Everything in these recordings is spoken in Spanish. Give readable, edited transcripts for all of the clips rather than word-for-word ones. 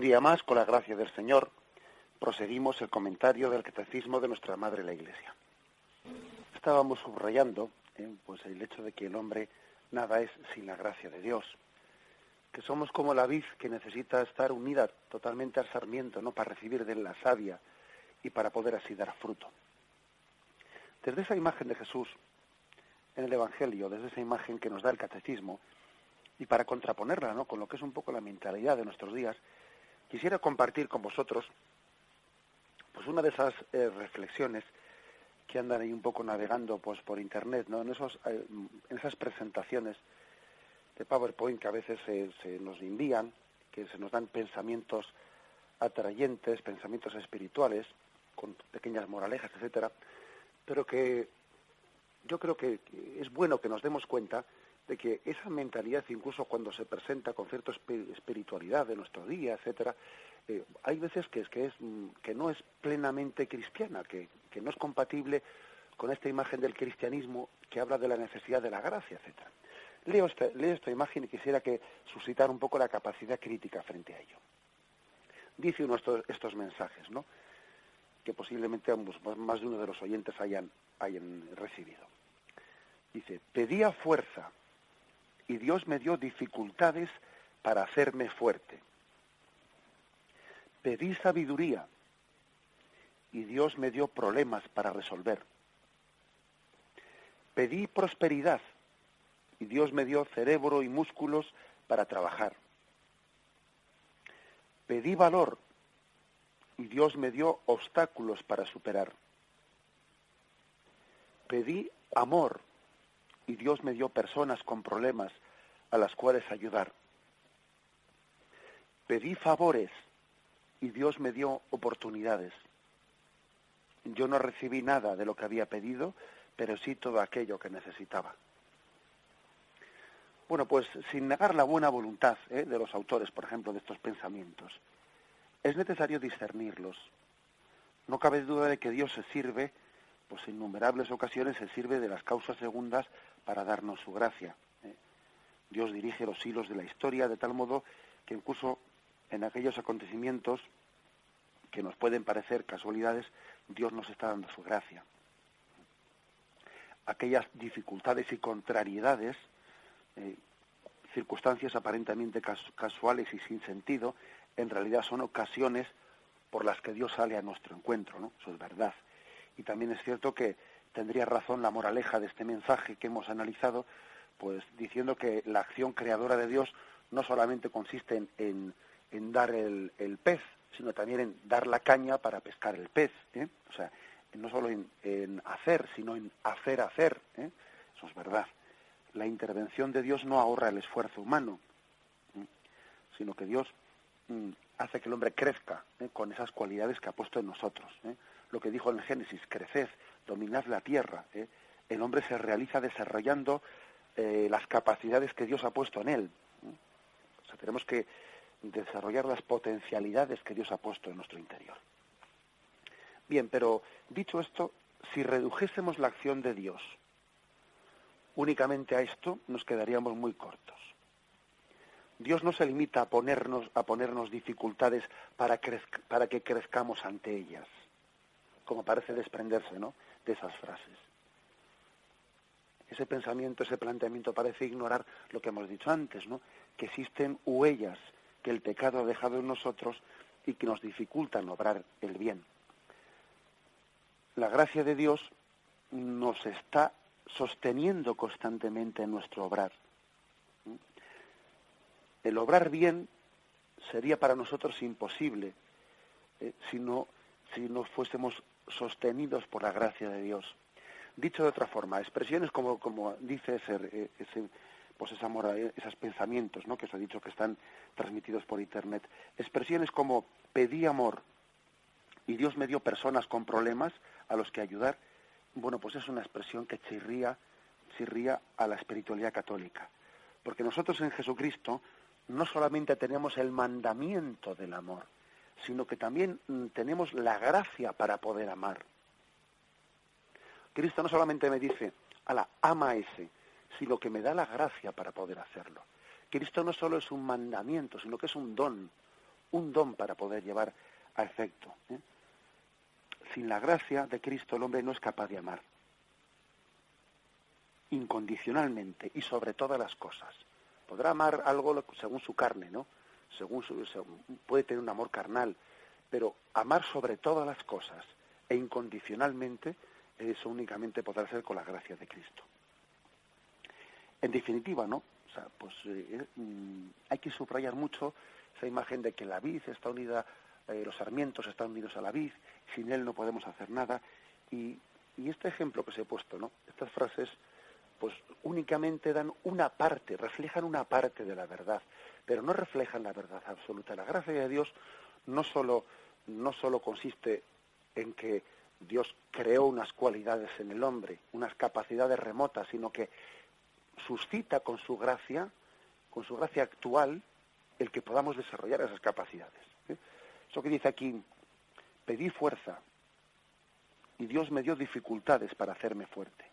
Un día más, con la gracia del Señor, proseguimos el comentario del Catecismo de nuestra Madre la Iglesia. Estábamos subrayando pues el hecho de que el hombre nada es sin la gracia de Dios, que somos como la vid que necesita estar unida totalmente al sarmiento, ¿no?, para recibir de él la savia y para poder así dar fruto. Desde esa imagen de Jesús en el Evangelio, desde esa imagen que nos da el Catecismo, y para contraponerla, ¿no?, con lo que es un poco la mentalidad de nuestros días, quisiera compartir con vosotros pues una de esas reflexiones que andan ahí un poco navegando pues por internet, ¿no?, en esas presentaciones de PowerPoint que a veces se nos envían, que se nos dan pensamientos atrayentes, pensamientos espirituales, con pequeñas moralejas, etcétera, pero que yo creo que es bueno que nos demos cuenta de que esa mentalidad, incluso cuando se presenta con cierta espiritualidad de nuestro día, etcétera, hay veces que no es plenamente cristiana, que no es compatible con esta imagen del cristianismo que habla de la necesidad de la gracia, etcétera. Leo esta imagen y quisiera que suscitar un poco la capacidad crítica frente a ello. Dice uno estos mensajes, ¿no?, que posiblemente más de uno de los oyentes hayan recibido. Dice: pedía fuerza y Dios me dio dificultades para hacerme fuerte. Pedí sabiduría y Dios me dio problemas para resolver. Pedí prosperidad y Dios me dio cerebro y músculos para trabajar. Pedí valor y Dios me dio obstáculos para superar. Pedí amor y Dios me dio personas con problemas a las cuales ayudar. Pedí favores y Dios me dio oportunidades. Yo no recibí nada de lo que había pedido, pero sí todo aquello que necesitaba. Bueno, pues sin negar la buena voluntad de los autores, por ejemplo, de estos pensamientos, es necesario discernirlos. No cabe duda de que Dios se sirve, pues en innumerables ocasiones se sirve de las causas segundas para darnos su gracia. Dios dirige los hilos de la historia de tal modo que incluso en aquellos acontecimientos que nos pueden parecer casualidades, Dios nos está dando su gracia. Aquellas dificultades y contrariedades, circunstancias aparentemente casuales y sin sentido, en realidad son ocasiones por las que Dios sale a nuestro encuentro, ¿no? Eso es verdad. Y también es cierto que tendría razón la moraleja de este mensaje que hemos analizado, pues diciendo que la acción creadora de Dios no solamente consiste en dar el pez, sino también en dar la caña para pescar el pez, ¿eh? O sea, no solo en hacer, sino en hacer, ¿eh? Eso es verdad. La intervención de Dios no ahorra el esfuerzo humano, sino que Dios hace que el hombre crezca con esas cualidades que ha puesto en nosotros. Lo que dijo en el Génesis: creced, dominad la tierra. El hombre se realiza desarrollando las capacidades que Dios ha puesto en él. O sea, tenemos que desarrollar las potencialidades que Dios ha puesto en nuestro interior. Bien, pero dicho esto, si redujésemos la acción de Dios únicamente a esto, nos quedaríamos muy cortos. Dios no se limita a ponernos dificultades para que crezcamos ante ellas, como parece desprenderse, ¿no?, de esas frases. Ese pensamiento, ese planteamiento parece ignorar lo que hemos dicho antes, ¿no?, que existen huellas que el pecado ha dejado en nosotros y que nos dificultan obrar el bien. La gracia de Dios nos está sosteniendo constantemente en nuestro obrar. El obrar bien sería para nosotros imposible si no fuésemos sostenidos por la gracia de Dios. Dicho de otra forma, expresiones como dice esos pensamientos, ¿no?, que os he dicho que están transmitidos por internet, expresiones como pedí amor y Dios me dio personas con problemas a los que ayudar, bueno, pues es una expresión que chirría a la espiritualidad católica, porque nosotros en Jesucristo no solamente tenemos el mandamiento del amor, sino que también tenemos la gracia para poder amar. Cristo no solamente me dice, ama a ese, sino que me da la gracia para poder hacerlo. Cristo no solo es un mandamiento, sino que es un don un don para poder llevar a efecto. Sin la gracia de Cristo el hombre no es capaz de amar incondicionalmente y sobre todas las cosas. Podrá amar algo según su carne, ¿no? Puede tener un amor carnal, pero amar sobre todas las cosas e incondicionalmente, eso únicamente podrá ser con la gracia de Cristo. En definitiva, ¿no? O sea, pues hay que subrayar mucho esa imagen de que la vid está unida, los sarmientos están unidos a la vid, sin él no podemos hacer nada. Y este ejemplo que os he puesto, ¿no? Estas frases, pues únicamente dan una parte, reflejan una parte de la verdad, pero no reflejan la verdad absoluta. La gracia de Dios no solo consiste en que Dios creó unas cualidades en el hombre, unas capacidades remotas, sino que suscita con su gracia actual, el que podamos desarrollar esas capacidades. Eso que dice aquí, pedí fuerza y Dios me dio dificultades para hacerme fuerte.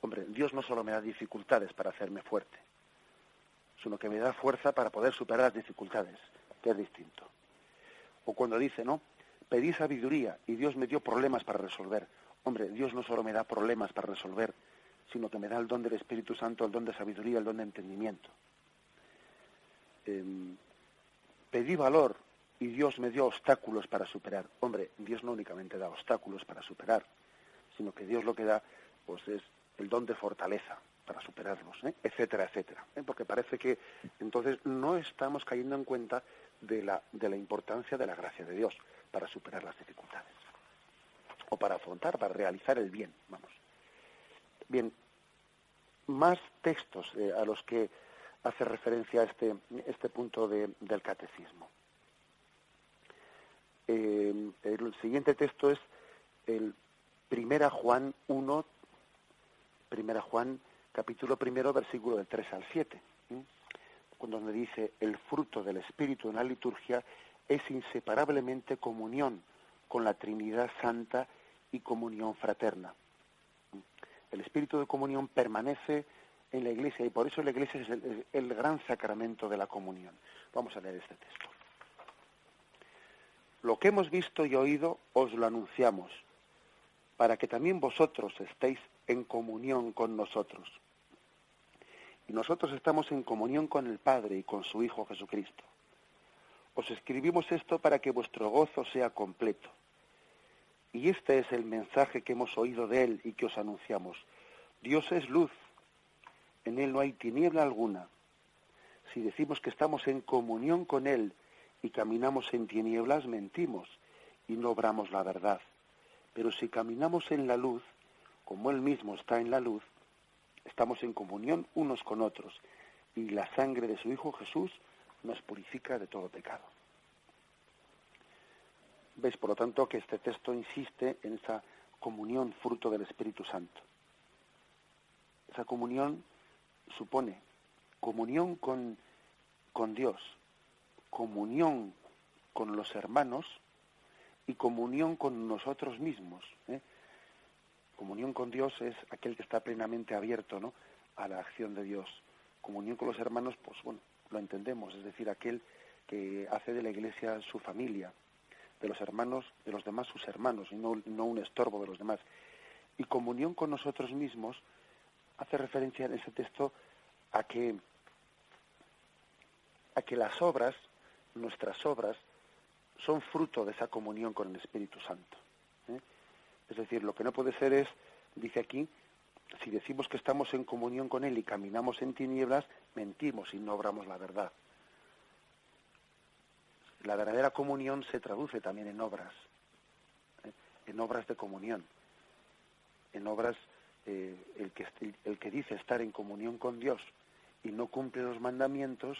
Hombre, Dios no solo me da dificultades para hacerme fuerte, sino que me da fuerza para poder superar las dificultades, que es distinto. O cuando dice, ¿no? Pedí sabiduría y Dios me dio problemas para resolver. Hombre, Dios no solo me da problemas para resolver, sino que me da el don del Espíritu Santo, el don de sabiduría, el don de entendimiento. Pedí valor y Dios me dio obstáculos para superar. Hombre, Dios no únicamente da obstáculos para superar, sino que Dios lo que da, pues es el don de fortaleza para superarlos, etcétera, etcétera. Porque parece que entonces no estamos cayendo en cuenta de la importancia de la gracia de Dios para superar las dificultades, o para afrontar, para realizar el bien, vamos. Bien, más textos a los que hace referencia este punto del catecismo. El siguiente texto es el 1 Juan 1, 1 Juan capítulo 1, versículo del 3 al 7, donde dice, el fruto del Espíritu en la liturgia es inseparablemente comunión con la Trinidad Santa y comunión fraterna. El espíritu de comunión permanece en la Iglesia y por eso la Iglesia es el gran sacramento de la comunión. Vamos a leer este texto. Lo que hemos visto y oído os lo anunciamos, para que también vosotros estéis en comunión con nosotros. Y nosotros estamos en comunión con el Padre y con su Hijo Jesucristo. Os escribimos esto para que vuestro gozo sea completo. Y este es el mensaje que hemos oído de Él y que os anunciamos. Dios es luz, en Él no hay tiniebla alguna. Si decimos que estamos en comunión con Él y caminamos en tinieblas, mentimos y no obramos la verdad. Pero si caminamos en la luz, como Él mismo está en la luz, estamos en comunión unos con otros, y la sangre de su Hijo Jesús nos purifica de todo pecado. Veis, por lo tanto, que este texto insiste en esa comunión fruto del Espíritu Santo. Esa comunión supone comunión con Dios, comunión con los hermanos y comunión con nosotros mismos. Comunión con Dios es aquel que está plenamente abierto, ¿no?, a la acción de Dios. Comunión con los hermanos, pues bueno, lo entendemos, es decir, aquel que hace de la Iglesia su familia, de los hermanos, de los demás sus hermanos, y no un estorbo de los demás. Y comunión con nosotros mismos hace referencia en ese texto a que las obras, nuestras obras, son fruto de esa comunión con el Espíritu Santo. Es decir, lo que no puede ser es, dice aquí, si decimos que estamos en comunión con Él y caminamos en tinieblas, mentimos y no obramos la verdad. La verdadera comunión se traduce también en obras de comunión, en obras, el que dice estar en comunión con Dios y no cumple los mandamientos,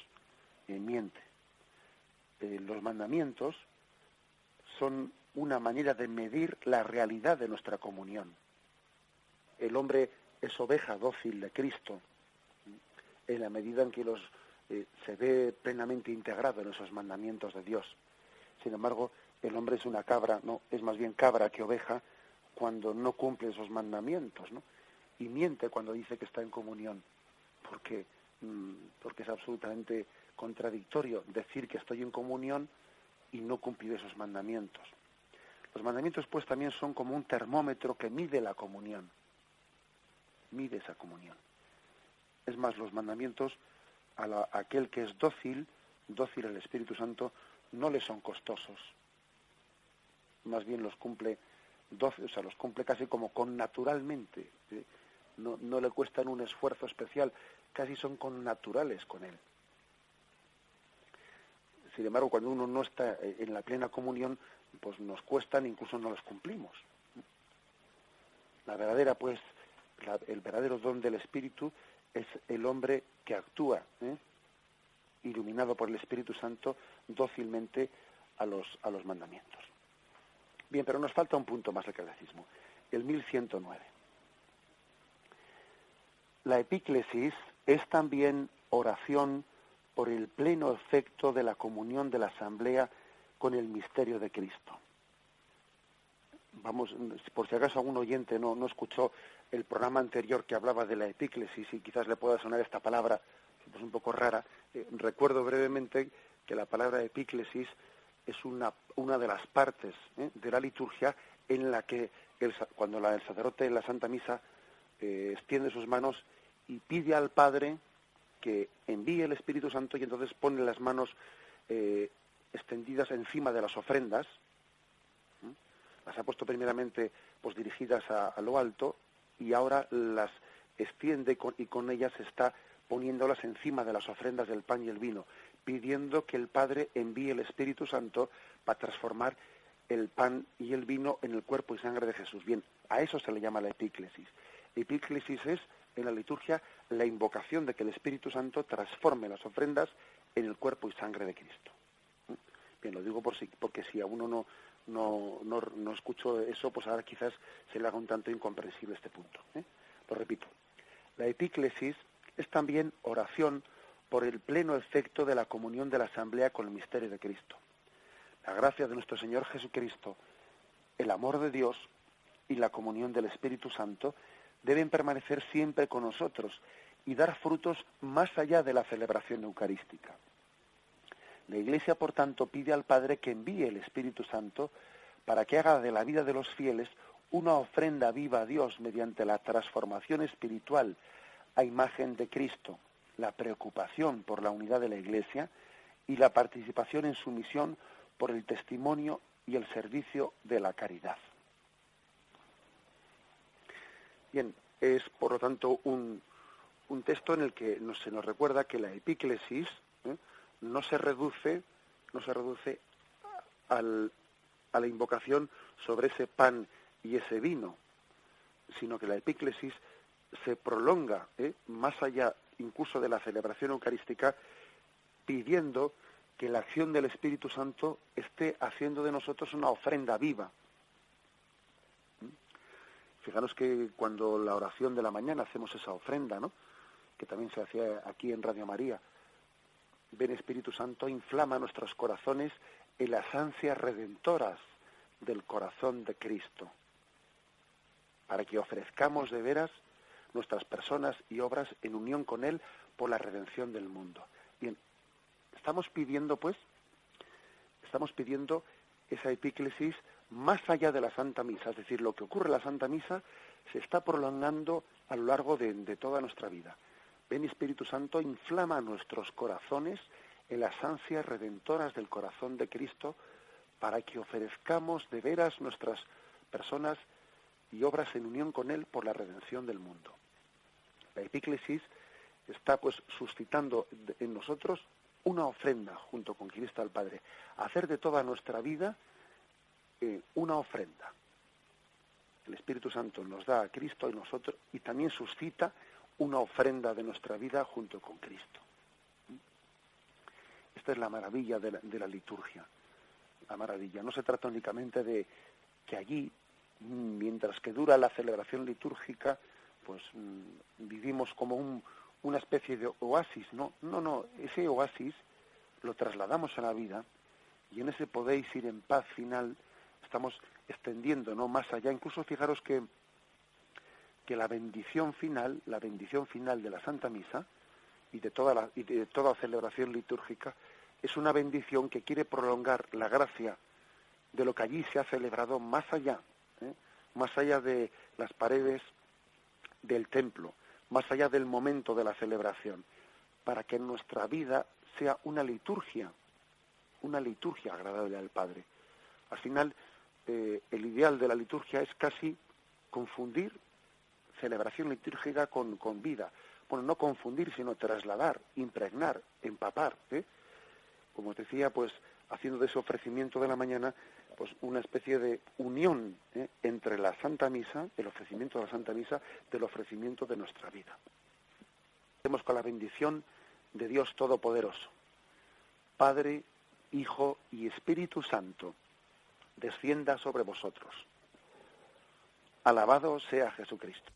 miente. Los mandamientos son una manera de medir la realidad de nuestra comunión. El hombre es oveja dócil de Cristo en la medida en que se ve plenamente integrado en esos mandamientos de Dios. Sin embargo, el hombre es una cabra, no, es más bien cabra que oveja cuando no cumple esos mandamientos, ¿no? Y miente cuando dice que está en comunión, porque porque es absolutamente contradictorio decir que estoy en comunión y no cumplir esos mandamientos. Los mandamientos, pues, también son como un termómetro que mide la comunión, mide esa comunión. Es más, los mandamientos, a aquel que es dócil al Espíritu Santo, no le son costosos. Más bien los cumple los cumple casi como con naturalmente. No le cuestan un esfuerzo especial, casi son connaturales con él. Sin embargo, cuando uno no está en la plena comunión, pues nos cuestan, incluso no los cumplimos. El verdadero don del Espíritu es el hombre que actúa, iluminado por el Espíritu Santo, dócilmente a los mandamientos. Bien, pero nos falta un punto más del catecismo, el 1109. La epíclesis es también oración por el pleno efecto de la comunión de la asamblea con el misterio de Cristo. Vamos, por si acaso algún oyente no escuchó el programa anterior que hablaba de la epíclesis y quizás le pueda sonar esta palabra pues un poco rara, recuerdo brevemente que la palabra epíclesis es una de las partes de la liturgia en la que cuando el sacerdote en la Santa Misa extiende sus manos y pide al Padre que envíe el Espíritu Santo, y entonces pone las manos extendidas encima de las ofrendas. Las ha puesto primeramente pues dirigidas a lo alto y ahora las extiende y con ellas está poniéndolas encima de las ofrendas del pan y el vino, pidiendo que el Padre envíe el Espíritu Santo para transformar el pan y el vino en el cuerpo y sangre de Jesús. Bien, a eso se le llama la epíclesis. Epíclesis es, en la liturgia, la invocación de que el Espíritu Santo transforme las ofrendas en el cuerpo y sangre de Cristo. Bien, lo digo porque si a uno no escucho eso, pues ahora quizás se le haga un tanto incomprensible este punto. Lo repito. La epíclesis es también oración por el pleno efecto de la comunión de la asamblea con el misterio de Cristo. La gracia de nuestro Señor Jesucristo, el amor de Dios y la comunión del Espíritu Santo deben permanecer siempre con nosotros y dar frutos más allá de la celebración eucarística. La Iglesia, por tanto, pide al Padre que envíe el Espíritu Santo para que haga de la vida de los fieles una ofrenda viva a Dios mediante la transformación espiritual a imagen de Cristo, la preocupación por la unidad de la Iglesia y la participación en su misión por el testimonio y el servicio de la caridad. Bien, es por lo tanto un texto en el que se nos recuerda que la epíclesis no se reduce a la invocación sobre ese pan y ese vino, sino que la epíclesis se prolonga más allá incluso de la celebración eucarística, pidiendo que la acción del Espíritu Santo esté haciendo de nosotros una ofrenda viva. Fijaros que cuando la oración de la mañana hacemos esa ofrenda, ¿no?, que también se hacía aquí en Radio María, ven Espíritu Santo, inflama nuestros corazones en las ansias redentoras del corazón de Cristo, para que ofrezcamos de veras nuestras personas y obras en unión con Él por la redención del mundo. Bien, estamos pidiendo esa epíclesis más allá de la Santa Misa, es decir, lo que ocurre en la Santa Misa se está prolongando a lo largo de toda nuestra vida. Ven Espíritu Santo, inflama nuestros corazones en las ansias redentoras del corazón de Cristo para que ofrezcamos de veras nuestras personas y obras en unión con Él por la redención del mundo. La epíclesis está pues suscitando en nosotros una ofrenda junto con Cristo al Padre, hacer de toda nuestra vida una ofrenda. El Espíritu Santo nos da a Cristo y nosotros, y también suscita una ofrenda de nuestra vida junto con Cristo. Esta es la maravilla de la liturgia. La maravilla. No se trata únicamente de que allí, mientras que dura la celebración litúrgica, pues vivimos como una especie de oasis. No, ese oasis lo trasladamos a la vida y en ese podéis ir en paz final estamos extendiendo, ¿no?, más allá. Incluso fijaros que la bendición final de la Santa Misa y de toda celebración litúrgica es una bendición que quiere prolongar la gracia de lo que allí se ha celebrado más allá de las paredes del templo, más allá del momento de la celebración, para que nuestra vida sea una liturgia agradable al Padre. Al final, el ideal de la liturgia es casi confundir celebración litúrgica con vida. Bueno, no confundir, sino trasladar, impregnar, empapar, como os decía, pues haciendo de ese ofrecimiento de la mañana pues una especie de unión entre la Santa Misa, el ofrecimiento de la Santa Misa, del ofrecimiento de nuestra vida. Hacemos con la bendición de Dios Todopoderoso, Padre, Hijo y Espíritu Santo, descienda sobre vosotros. Alabado sea Jesucristo.